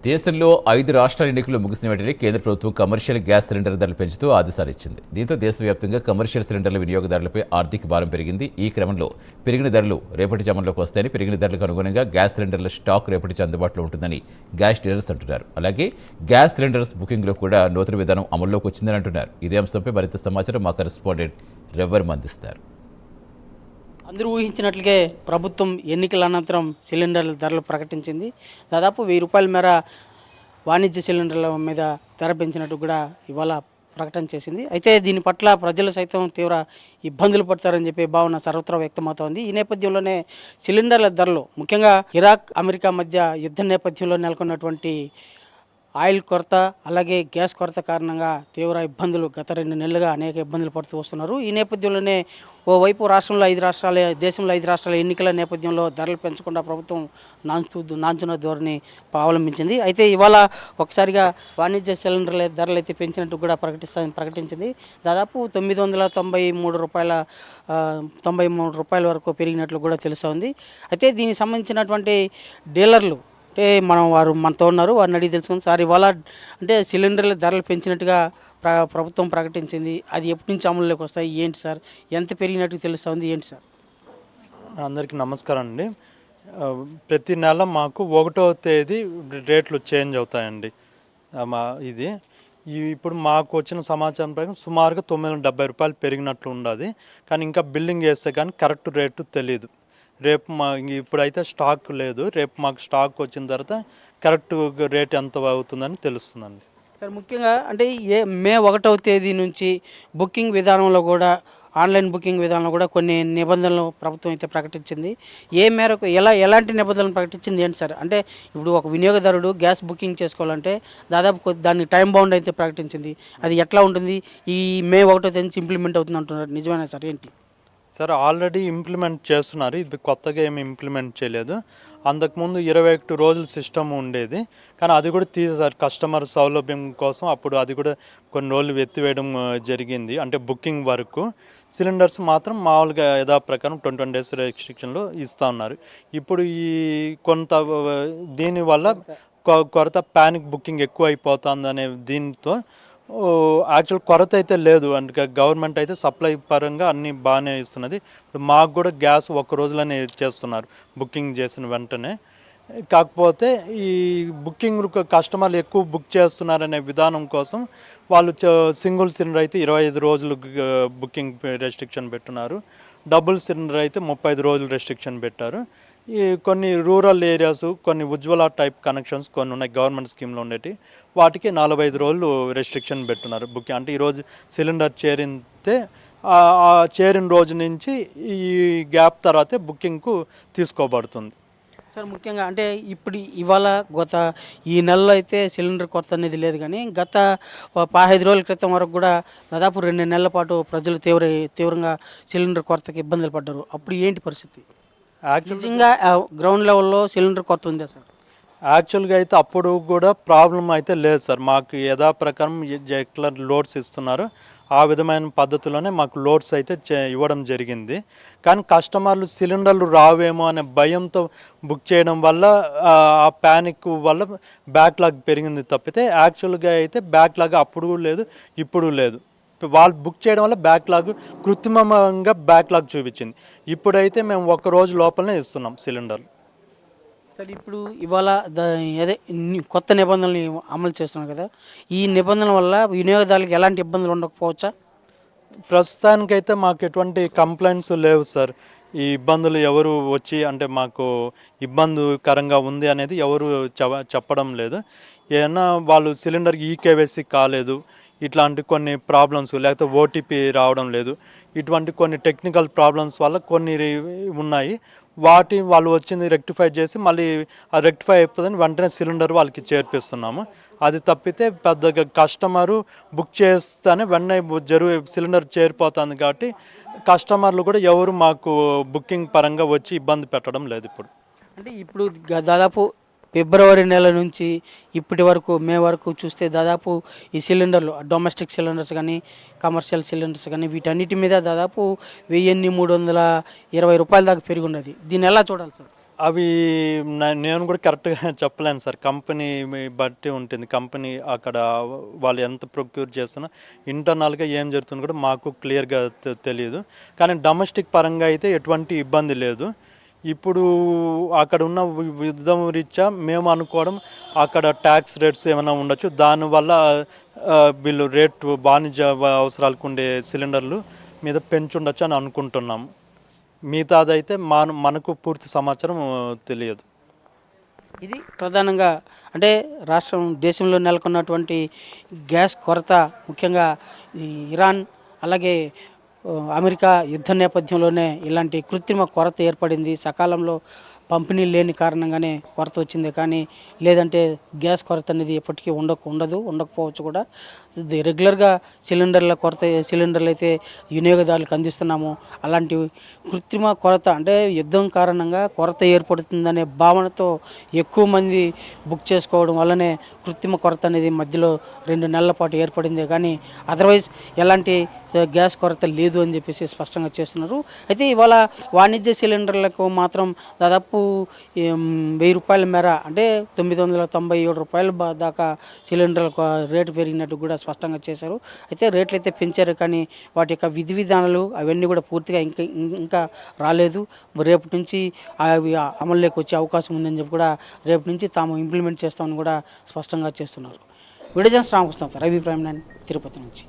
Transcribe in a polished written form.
దేశంలో 5 రాష్ట్రాల ఎన్నికలు ముగిసిన వెంటనే కేంద్ర ప్రభుత్వం కమర్షియల్ గ్యాస్ సిలిండర్ ధరలు పెంచుతూ ఆదేశాలు ఇచ్చింది. దీంతో దేశవ్యాప్తంగా కమర్షియల్ సిలిండర్ల వినియోగదారులపై ఆర్థిక భారం పెరిగింది. ఈ క్రమంలో పెరిగిన ధరలు రేపటి అమల్లోకి వస్తాయని, పెరిగిన ధరలకు అనుగుణంగా గ్యాస్ సిలిండర్ల స్టాక్ రేపటి అందుబాటులో ఉంటుందని గ్యాస్ డీలర్స్ అంటున్నారు. అలాగే గ్యాస్ సిలిండర్స్ బుకింగ్లో కూడా నూతన విధానం అమల్లోకి వచ్చిందని అంటున్నారు. ఇదే అంశంపై మరింత సమాచారం మా కరెస్పాండెంట్ రెవ్వర్ అందిస్తారు. అందరూ ఊహించినట్లుగే ప్రభుత్వం ఎన్నికల అనంతరం సిలిండర్ల ధరలు ప్రకటించింది. దాదాపు 1000 రూపాయల మేర వాణిజ్య సిలిండర్ల మీద ధర పెంచినట్టు కూడా ఇవాళ ప్రకటన చేసింది. అయితే దీని పట్ల ప్రజలు సైతం తీవ్ర ఇబ్బందులు పడతారని చెప్పి భావన సర్వత్రా వ్యక్తమవుతోంది. ఈ నేపథ్యంలోనే సిలిండర్ల ధరలు ముఖ్యంగా ఇరాక్, అమెరికా మధ్య యుద్ధ నేపథ్యంలో నెలకొన్నటువంటి ఆయిల్ కొరత, అలాగే గ్యాస్ కొరత కారణంగా తీవ్ర ఇబ్బందులు గత 2 నెలలుగా అనేక ఇబ్బందులు పడుతూ వస్తున్నారు. ఈ నేపథ్యంలోనే ఓవైపు దేశంలో 5 రాష్ట్రాల ఎన్నికల నేపథ్యంలో ధరలు పెంచకుండా ప్రభుత్వం నాంచున్న ధోరణి అవలంబించింది. అయితే ఇవాళ ఒకసారిగా వాణిజ్య సిలిండర్ల ధరలు అయితే పెంచినట్టు కూడా ప్రకటించింది. దాదాపు 993 రూపాయల వరకు పెరిగినట్లు కూడా తెలుస్తోంది. అయితే దీనికి సంబంధించినటువంటి డీలర్లు అంటే వారు మనతో ఉన్నారు, వారిని అడిగి తెలుసుకుంది. సార్, ఇవాళ అంటే సిలిండర్ల ధరలు పెంచినట్టుగా ప్రభుత్వం ప్రకటించింది. అది ఎప్పటి నుంచి అమలులోకి వస్తాయి, ఏంటి సార్, ఎంత పెరిగినట్టు తెలుస్తుంది, ఏంటి సార్? అందరికీ నమస్కారం అండి. ప్రతి నెల మాకు 1వ తేదీ రేట్లు చేంజ్ అవుతాయండి. ఇప్పుడు మాకు వచ్చిన సమాచారం ప్రకారం సుమారుగా 970 రూపాయలు పెరిగినట్లు ఉండదు. కానీ ఇంకా బిల్లింగ్ చేస్తే కానీ కరెక్ట్ రేటు తెలియదు. రేపు ఇప్పుడైతే స్టాక్ లేదు. రేపు మాకు స్టాక్ వచ్చిన తర్వాత కరెక్ట్ రేట్ ఎంత అవుతుందని తెలుస్తుందండి. సార్, ముఖ్యంగా అంటే మే 1వ తేదీ నుంచి బుకింగ్ విధానంలో కూడా, ఆన్లైన్ బుకింగ్ విధానంలో కూడా కొన్ని నిబంధనలు ప్రభుత్వం అయితే ప్రకటించింది. ఏ మేరకు ఎలాంటి నిబంధనలు ప్రకటించింది ఏంటి సార్? అంటే ఇప్పుడు ఒక వినియోగదారుడు గ్యాస్ బుకింగ్ చేసుకోవాలంటే దాదాపు దానికి టైం బౌండ్ అయితే ప్రకటించింది. అది ఎట్లా ఉంటుంది? ఈ మే 1వ తేదీ నుంచి ఇంప్లిమెంట్ అవుతుంది అంటున్నారు, నిజమేనా సార్, ఏంటి? సార్, ఆల్రెడీ ఇంప్లిమెంట్ చేస్తున్నారు. ఇది కొత్తగా ఏమి ఇంప్లిమెంట్ చేయలేదు. అంతకుముందు 21 రోజుల సిస్టమ్ ఉండేది, కానీ అది కూడా తీసేసారు కస్టమర్ సౌలభ్యం కోసం. అప్పుడు అది కూడా కొన్ని రోజులు ఎత్తివేయడం జరిగింది. అంటే బుకింగ్ వరకు సిలిండర్స్ మాత్రం మామూలుగా యథాప్రకారం 21 డేస్ రెస్ట్రిక్షన్లో ఇస్తూ ఉన్నారు. ఇప్పుడు దీనివల్ల కొరత, ప్యానిక్ బుకింగ్ ఎక్కువ అయిపోతుంది అనే దీంతో యాక్చువల్ కొరత అయితే లేదు. అంటే గవర్నమెంట్ అయితే సప్లై పరంగా అన్నీ బాగానే ఇస్తున్నది. ఇప్పుడు మాకు కూడా గ్యాస్ 1 రోజులోనే చేస్తున్నారు బుకింగ్ చేసిన వెంటనే. కాకపోతే ఈ బుకింగ్ కస్టమర్లు ఎక్కువ బుక్ చేస్తున్నారనే విధానం కోసం వాళ్ళు సింగిల్ సిలిండర్ అయితే 25 రోజులు బుకింగ్ రెస్ట్రిక్షన్ పెట్టున్నారు. డబుల్ సిలిండర్ అయితే 35 రోజులు రెస్ట్రిక్షన్ పెట్టారు. ఈ కొన్ని రూరల్ ఏరియాస్, కొన్ని ఉజ్వల టైప్ కనెక్షన్స్ కొన్ని ఉన్నాయి గవర్నమెంట్ స్కీమ్లో ఉండేవి, వాటికి 45 రోజులు రెస్ట్రిక్షన్ పెట్టున్నారు బుకింగ్. అంటే ఈరోజు సిలిండర్ చేరితే ఆ చేరిన రోజు నుంచి ఈ గ్యాప్ తర్వాతే బుకింగ్కు తీసుకోబడుతుంది. సార్, ముఖ్యంగా అంటే ఇవాళ ఈ నెలలో అయితే సిలిండర్ కొరత అనేది లేదు, కానీ గత 15 రోజుల క్రితం వరకు కూడా దాదాపు 2 నెలల పాటు ప్రజలు తీవ్రంగా సిలిండర్ కొరతకి ఇబ్బందులు పడ్డారు. అప్పుడు ఏంటి పరిస్థితి? యాక్చువల్గా గ్రౌండ్ లెవెల్లో సిలిండర్ కొరత ఉందా సార్? యాక్చువల్గా అయితే అప్పుడు కూడా ప్రాబ్లం అయితే లేదు సార్. మాకు యథాప్రకారం ఎట్లా లోడ్స్ ఇస్తున్నారు ఆ విధమైన పద్ధతిలోనే మాకు లోడ్స్ అయితే ఇవ్వడం జరిగింది. కానీ కస్టమర్లు సిలిండర్లు రావేమో అనే భయంతో బుక్ చేయడం వల్ల, ఆ ప్యానిక్ వల్ల బ్యాక్లాగ్ పెరిగింది తప్పితే యాక్చువల్గా అయితే బ్యాక్లాగ్ అప్పుడు లేదు, ఇప్పుడు లేదు. వాళ్ళు బుక్ చేయడం వల్ల బ్యాక్లాగ్ కృత్రిమంగా బ్యాక్లాగ్ చూపించింది. ఇప్పుడైతే మేము 1 రోజు లోపలనే ఇస్తున్నాం సిలిండర్లు. సార్, ఇప్పుడు ఇవాళ కొత్త నిబంధనలు అమలు చేస్తున్నారు కదా, ఈ నిబంధనల వల్ల వినియోగదారులకు ఎలాంటి ఇబ్బందులు ఉండకపోవచ్చా? ప్రస్తుతానికైతే మాకు ఎటువంటి కంప్లైంట్స్ లేవు సార్. ఈ ఇబ్బందులు ఎవరు వచ్చి అంటే మాకు ఇబ్బందికరంగా ఉంది అనేది ఎవరు చెప్పడం లేదు. ఏదైనా వాళ్ళు సిలిండర్కి ఈకేవైసీ కాలేదు, ఇట్లాంటి కొన్ని ప్రాబ్లమ్స్, లేకపోతే ఓటీపీ రావడం లేదు, ఇటువంటి కొన్ని టెక్నికల్ ప్రాబ్లమ్స్ వల్ల కొన్ని ఉన్నాయి. వాళ్ళు వచ్చింది రెక్టిఫై చేసి మళ్ళీ అది రెక్టిఫై అయిపోతుందని వెంటనే సిలిండర్ వాళ్ళకి చేర్పిస్తున్నాము. అది తప్పితే పెద్దగా కస్టమరు బుక్ చేస్తేనే వెంటనే సిలిండర్ చేరిపోతుంది. కాబట్టి కస్టమర్లు కూడా ఎవరు మాకు బుకింగ్ పరంగా వచ్చి ఇబ్బంది పెట్టడం లేదు. ఇప్పుడు దాదాపు ఫిబ్రవరి నెల నుంచి ఇప్పటి వరకు మే వరకు చూస్తే దాదాపు ఈ సిలిండర్లు, డొమెస్టిక్ సిలిండర్స్ కానీ కమర్షియల్ సిలిండర్స్ కానీ వీటన్నిటి మీద దాదాపు 1320 రూపాయల దాకా పెరిగి ఉన్నది. దీన్ని ఎలా చూడాలి సార్? అవి నేను కూడా కరెక్ట్గా చెప్పలేను సార్. కంపెనీ బట్టి ఉంటుంది. కంపెనీ అక్కడ వాళ్ళు ఎంత ప్రొక్యూర్ చేస్తున్నా ఇంటర్నల్గా ఏం జరుగుతుందో కూడా మాకు క్లియర్గా తెలియదు. కానీ డొమెస్టిక్ పరంగా అయితే ఎటువంటి ఇబ్బంది లేదు. ఇప్పుడు అక్కడ ఉన్న యుద్ధం రీత్యా మేము అనుకోవడం అక్కడ ట్యాక్స్ రేట్స్ ఏమైనా ఉండొచ్చు. దానివల్ల వీళ్ళు రేటు వాణిజ్య అవసరాలకు ఉండే సిలిండర్లు మీద పెంచుండొచ్చు అని అనుకుంటున్నాం. మిగతాదైతే మనకు పూర్తి సమాచారం తెలియదు. ఇది ప్రధానంగా అంటే దేశంలో నెలకొన్నటువంటి గ్యాస్ కొరత, ముఖ్యంగా ఈ ఇరాన్ అలాగే అమెరికా యుద్ధ నేపథ్యంలోనే ఇలాంటి కృత్రిమ కొరత ఏర్పడింది. సకాలంలో పంపిణీ లేని కారణంగానే కొరత వచ్చింది. కానీ లేదంటే గ్యాస్ కొరత అనేది ఎప్పటికీ ఉండకపోవచ్చు కూడా. రెగ్యులర్గా సిలిండర్లు అయితే వినియోగదారులకు అందిస్తున్నాము. అలాంటి కృత్రిమ కొరత అంటే యుద్ధం కారణంగా కొరత ఏర్పడుతుందనే భావనతో ఎక్కువ మంది బుక్ చేసుకోవడం వల్లనే కృత్రిమ కొరత అనేది మధ్యలో 2 నెలల పాటు ఏర్పడింది. కానీ అదర్వైజ్ ఎలాంటి గ్యాస్ కొరత లేదు అని చెప్పేసి స్పష్టంగా చేస్తున్నారు. అయితే ఇవాళ వాణిజ్య సిలిండర్లకు మాత్రం దాదాపు 1000 రూపాయల మేర అంటే 997 రూపాయల దాకా సిలిండర్లకు రేటు పెరిగినట్టు కూడా స్పష్టంగా చేశారు. అయితే రేట్లు అయితే పెంచారు, కానీ వాటి యొక్క విధి విధానాలు అవన్నీ కూడా పూర్తిగా ఇంకా రాలేదు. రేపటి నుంచి అవి అమల్లోకి వచ్చే అవకాశం ఉందని చెప్పి కూడా రేపటి నుంచి తాము ఇంప్లిమెంట్ చేస్తామని కూడా స్పష్టంగా చేస్తున్నారు. Video journalist Ramakrishna, Ravi prime 9 Tirupati నుంచి.